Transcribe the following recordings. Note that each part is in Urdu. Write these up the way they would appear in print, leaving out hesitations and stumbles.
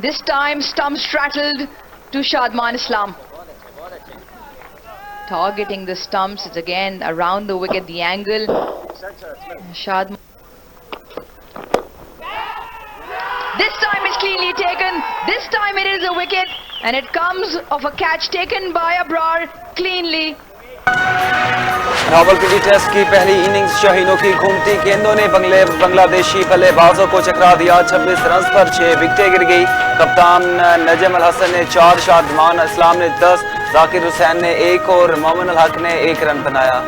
This time stump straddled to Shadman Islam. Targeting the stumps, it's again around the wicket, the angle. Shadman. This time it's cleanly taken. This time it is a wicket, and it comes of a catch taken by Abrar cleanly. Rawalpindi test کی پہلی اننگز شاہینوں کی گھومتی گیندوں نے بنگلہ دیشی بلے بازوں کو چکرا دیا. 26 رنز پر 6 وکٹیں گر گئی. کپتان نجم الحسن نے 4 شادمان اسلام نے 10، ذاکر حسین نے 1 اور مومن الحق نے 1 رن بنایا.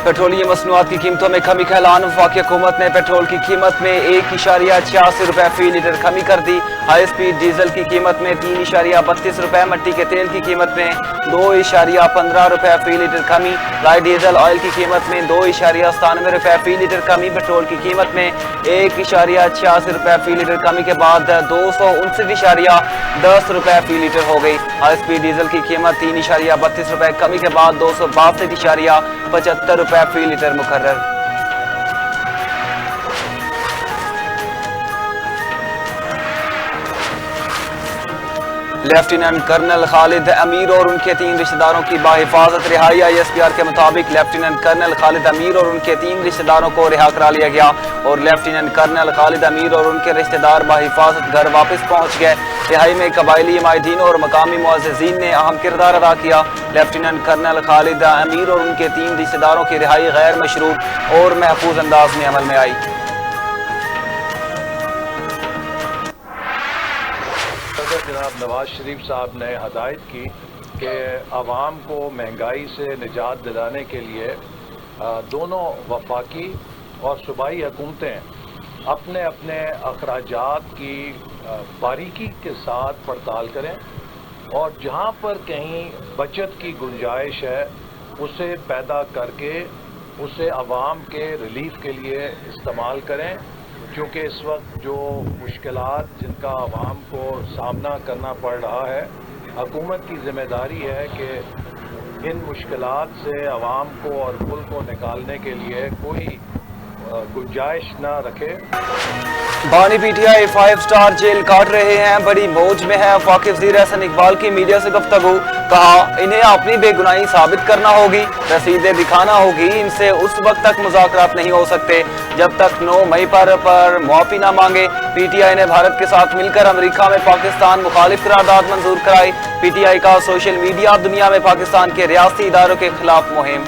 پیٹرولیم مصنوعات کی قیمتوں میں کمی کا اعلان. وفاقی حکومت نے پیٹرول کی قیمت میں 1.86 روپے فی لیٹر کمی کر دی. ہائی سپیڈ ڈیزل کی قیمت میں 3.32 روپے، مٹی کے تیل کی قیمت میں 2.15 روپے فی لیٹر کمی، لائٹ ڈیزل آئل کی قیمت میں 2.97 روپے فی لیٹر کمی، پیٹرول کی قیمت میں 1.86 روپے فی لیٹر کمی کے بعد 259.10 روپے فی لیٹر ہو گئی. ہائی سپیڈ ڈیزل کی قیمت 3.32 روپے کمی کے بعد 262.75 روپے فی لیٹر مقرر. لیفٹیننٹ کرنل خالد امیر اور ان کے 3 رشتہ داروں کی باحفاظت رہائی. ISPR کے مطابق لیفٹیننٹ کرنل خالد امیر اور ان کے 3 رشتہ داروں کو رہا کرا لیا گیا اور لیفٹیننٹ کرنل خالد امیر اور ان کے رشتہ دار باحفاظت گھر واپس پہنچ گئے. رہائی میں قبائلی عمائدینوں اور مقامی معززین نے اہم کردار ادا کیا. لیفٹیننٹ کرنل خالد امیر اور ان کے 3 رشتہ داروں کی رہائی غیر مشروط اور محفوظ انداز میں عمل میں آئی. جناب نواز شریف صاحب نے ہدایت کی کہ عوام کو مہنگائی سے نجات دلانے کے لیے دونوں وفاقی اور صوبائی حکومتیں اپنے اپنے اخراجات کی باریکی کے ساتھ پڑتال کریں اور جہاں پر کہیں بچت کی گنجائش ہے اسے پیدا کر کے اسے عوام کے ریلیف کے لیے استعمال کریں. کیونکہ اس وقت جو مشکلات جن کا عوام کو سامنا کرنا پڑ رہا ہے، حکومت کی ذمہ داری ہے کہ ان مشکلات سے عوام کو اور ملک کو نکالنے کے لیے کوئی گنجائش نہ رکھے. بانی PTI 5 سٹار جیل کاٹ رہے ہیں، بڑی موج میں ہے. وفاقی وزیر احسن اقبال کی میڈیا سے گفتگو. کہا انہیں اپنی بے گناہی ثابت کرنا ہوگی، رسیدیں دکھانا ہوگی. ان سے اس وقت تک مذاکرات نہیں ہو سکتے جب تک 9 مئی پر معافی نہ مانگے. PTI نے بھارت کے ساتھ مل کر امریکہ میں پاکستان مخالف قرارداد منظور کرائی. PTI کا سوشل میڈیا دنیا میں پاکستان کے ریاستی اداروں کے خلاف مہم.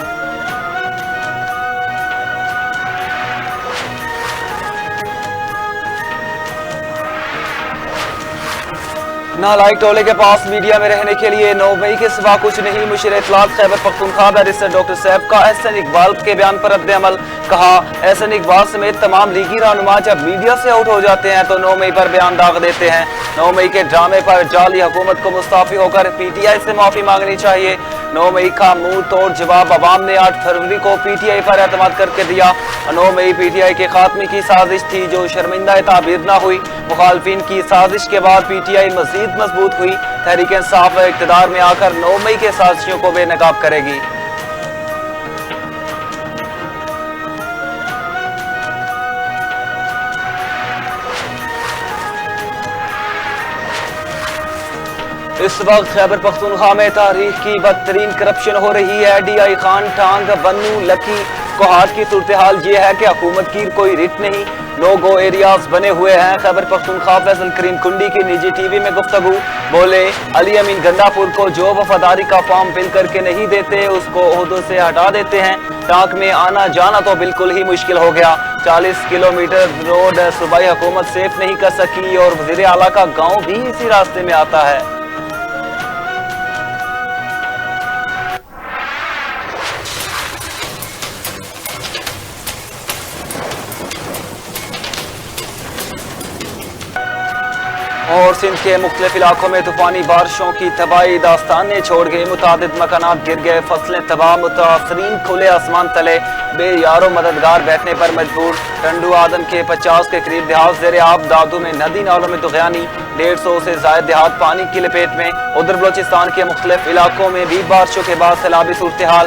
نالائق ٹولے کے پاس میڈیا میں رہنے کے لیے 9 مئی کے سوا کچھ نہیں. مشیر اطلاعات Khyber Pakhtunkhwa barrister doctor safe کا احسن اقبال کے بیان پر رد عمل. کہا احسن اقبال سمیت تمام لیگی رہنما جب میڈیا سے آؤٹ ہو جاتے ہیں تو 9 مئی پر بیان داغ دیتے ہیں. 9 مئی کے ڈرامے پر جعلی حکومت کو مستعفی ہو کر PTI سے معافی مانگنی چاہیے. 9 مئی کا منہ توڑ جواب عوام نے 8 فروری کو PTI پر اعتماد کر کے دیا. 9 مئی PTI کے خاتمے کی سازش تھی جو شرمندہ تعبیر نہ ہوئی. مخالفین کی سازش کے بعد PTI مزید مضبوط ہوئی. تحریک انصاف اقتدار میں آ کر 9 مئی کے سازشوں کو بے نقاب کرے گی. اس وقت خیبر پختونخوا میں تاریخ کی بدترین کرپشن ہو رہی ہے. DI خان ٹانگ بنو لکی کوہاٹ کی صورتحال یہ ہے کہ حکومت کی کوئی رٹ نہیں. نو گو ایریاز بنے ہوئے ہیں. خیبر پختونخوا فیصل کریم کنڈی کی نجی ٹی وی میں گفتگو. بولے علی امین گنڈا پور کو جو وفاداری کا فارم فل کر کے نہیں دیتے اس کو عہدوں سے ہٹا دیتے ہیں. ٹانک میں آنا جانا تو بالکل ہی مشکل ہو گیا. 40 کلومیٹر روڈ صوبائی حکومت سیف نہیں کر سکی اور وزیر اعلیٰ کا گاؤں بھی اسی راستے میں آتا ہے. اور سندھ کے مختلف علاقوں میں طوفانی بارشوں کی تباہی داستانیں چھوڑ گئی. متعدد مکانات گر گئے، فصلیں تباہ. متاثرین کھلے آسمان تلے بے یارو مددگار بیٹھنے پر مجبور. ٹنڈو آدم کے 50 کے قریب دیہات زیر آب. دادو میں ندی نالوں میں طغیانی. 150 سے زائد دیہات پانی کی لپیٹ میں. ادھر بلوچستان کے مختلف علاقوں میں بھی بارشوں کے بعد سیلابی صورتحال.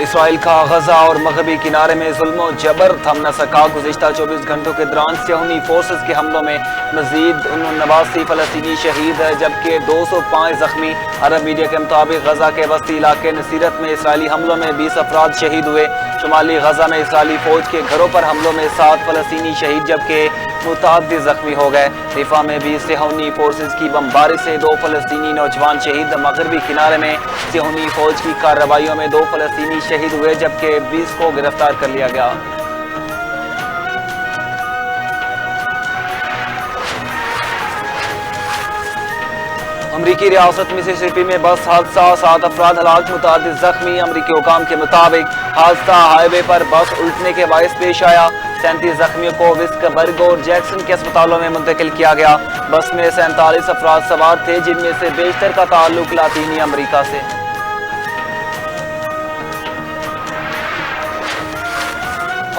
اسرائیل کا غزہ اور مغربی کنارے میں ظلم و جبر تھم نہ سکا. گزشتہ 24 گھنٹوں کے دوران صہیونی فورسز کے حملوں میں مزید 89 فلسطینی شہید جبکہ 205 زخمی. عرب میڈیا کے مطابق غزہ کے وسطی علاقے نصیرت میں اسرائیلی حملوں میں 20 افراد شہید ہوئے. شمالی غزہ میں اسرائیلی فوج کے گھروں پر حملوں میں 7 فلسطینی شہید جبکہ متعدد زخمی ہو گئے. رفح میں بھی صہیونی فورسز کی بمباری سے 2 فلسطینی نوجوان شہید. مغربی کنارے میں صہیونی فوج کی کارروائیوں میں 2 فلسطینی شہید ہوئے جبکہ 20 کو گرفتار کر لیا گیا. امریکی ریاست مسیسپی میں بس حادثہ، 7 افراد ہلاک، متعدد زخمی. امریکی حکام کے مطابق حادثہ ہائی وے پر بس الٹنے کے باعث پیش آیا. 37 زخمیوں کو وسکبرگ اور جیکسن کے اسپتالوں میں منتقل کیا گیا. بس میں 47 افراد سوار تھے جن میں سے بیشتر کا تعلق لاطینی امریکہ سے.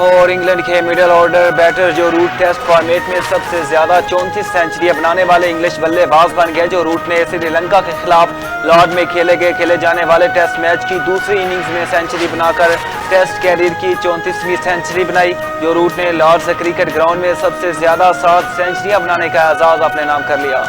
اور انگلینڈ کے مڈل آرڈر بیٹر جو روٹ ٹیسٹ فارمیٹ میں سب سے زیادہ 34 سینچریاں بنانے والے انگلش بلے باز بن گئے. جو روٹ نے سری لنکا کے خلاف لارڈ میں کھیلے جانے والے ٹیسٹ میچ کی دوسری اننگز میں سینچری بنا کر ٹیسٹ کیریئر کی 34ویں سینچری بنائی. جو روٹ نے لارڈز کرکٹ گراؤنڈ میں سب سے زیادہ 7 سینچریاں بنانے کا اعزاز اپنے نام کر لیا.